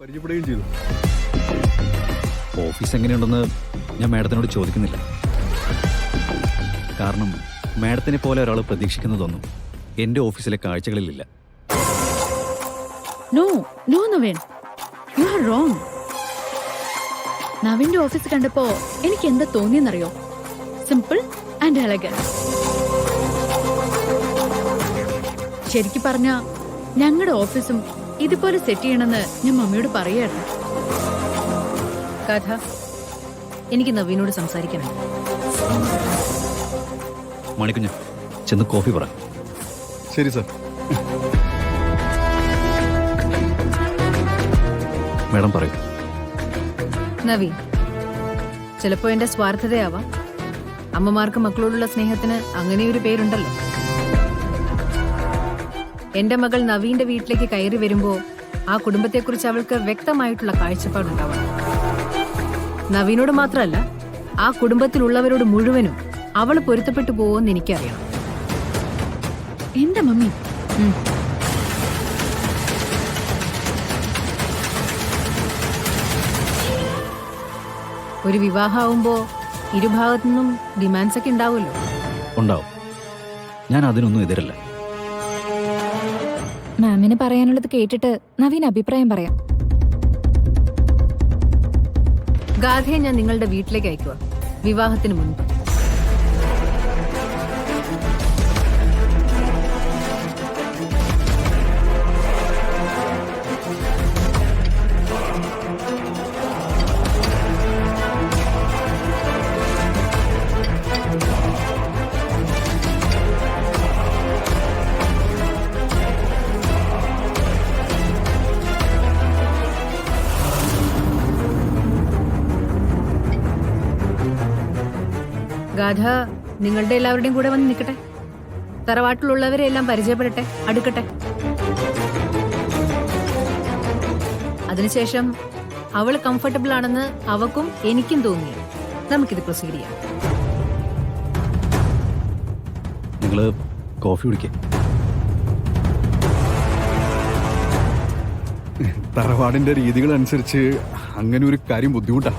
പരിചയപ്പെടുകയും ചെയ്തു. ഓഫീസ് എങ്ങനെയുണ്ടെന്ന് ഞാൻ മാഡത്തിനോട് ചോദിക്കുന്നില്ല. കാരണം മാഡത്തിനെ പോലെ ഒരാൾ പ്രതീക്ഷിക്കുന്നതൊന്നും എൻ്റെ ഓഫീസിലെ കാഴ്ചകളിലില്ല. No no Naveen, you are wrong. നവീന്റെ ഓഫീസ് കണ്ടപ്പോ എനിക്ക് എന്താ തോന്നിയെന്നറിയോ? Simple and elegant. ശരിക്കും പറഞ്ഞ ഞങ്ങളുടെ ഓഫീസും ഇതുപോലെ സെറ്റ് ചെയ്യണമെന്ന് ഞാൻ മമ്മിയോട് പറയായിരുന്നു. കഥ എനിക്ക് നവീനോട് സംസാരിക്കണം. മണിക്കുഞ്ഞ് ചെന്ന് കോഫി പറ. ശരി സർ. മാഡം പറയൂ. നവീൻ, ചിലപ്പോ എന്റെ സ്വാർത്ഥതയാവാം. അമ്മമാർക്ക് മക്കളോടുള്ള സ്നേഹത്തിന് അങ്ങനെയൊരു പേരുണ്ടല്ലോ. എന്റെ മകൾ നവീന്റെ വീട്ടിലേക്ക് കയറി വരുമ്പോ ആ കുടുംബത്തെക്കുറിച്ച് അവൾക്ക് വ്യക്തമായിട്ടുള്ള കാഴ്ചപ്പാടുണ്ടാവണം. നവീനോട് മാത്രമല്ല, ആ കുടുംബത്തിലുള്ളവരോട് മുഴുവനും അവൾ പൊരുത്തപ്പെട്ടു പോവെന്ന് എനിക്കറിയണം. എന്താ മമ്മി? ഒരു വിവാഹമാവുമ്പോ ഇരുഭാഗത്തു നിന്നും ഡിമാൻഡ്സ് ഒക്കെ ഉണ്ടാവുമല്ലോ. ഉണ്ടാവും. ഞാൻ അതിനൊന്നും എതിരല്ല. മാമിന് പറയാനുള്ളത് കേട്ടിട്ട് നവീൻ അഭിപ്രായം പറയാം. ഗാഥയെ ഞാൻ നിങ്ങളുടെ വീട്ടിലേക്ക് അയക്കുക വിവാഹത്തിന് മുൻപ്. ഗാഥ നിങ്ങളുടെ എല്ലാവരുടെയും കൂടെ വന്ന് നിൽക്കട്ടെ. തറവാട്ടിലുള്ളവരെ എല്ലാം പരിചയപ്പെടട്ടെ, അടുക്കട്ടെ. അതിനുശേഷം അവള് കംഫർട്ടബിൾ ആണെന്ന് അവക്കും എനിക്കും തോന്നി നമുക്കിത് പ്രൊസീഡ് ചെയ്യാം. നിങ്ങൾ കോഫി കുടിക്കേ. തറവാടിന്റെ രീതികൾ അനുസരിച്ച് അങ്ങനെ ഒരു കാര്യം ബുദ്ധിമുട്ടാ.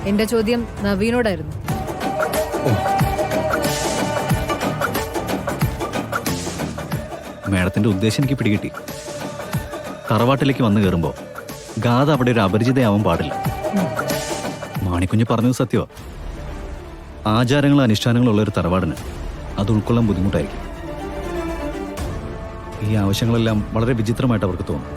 എന്റെ ചോദ്യം നവീനോടായിരുന്നു. മാഡത്തിന്റെ ഉദ്ദേശം എനിക്ക് പിടികിട്ടി. തറവാട്ടിലേക്ക് വന്നു കയറുമ്പോ ഗാഥ അവിടെ ഒരു അപരിചിതയാവാൻ പാടില്ല. മാണിക്കുഞ്ഞ് പറഞ്ഞത് സത്യമാ. ആചാരങ്ങളും അനുഷ്ഠാനങ്ങളും ഉള്ള ഒരു തറവാടിന് അത് ഉൾക്കൊള്ളാൻ ബുദ്ധിമുട്ടായിരിക്കും. ഈ ആവശ്യങ്ങളെല്ലാം വളരെ വിചിത്രമായിട്ട് അവർക്ക് തോന്നും.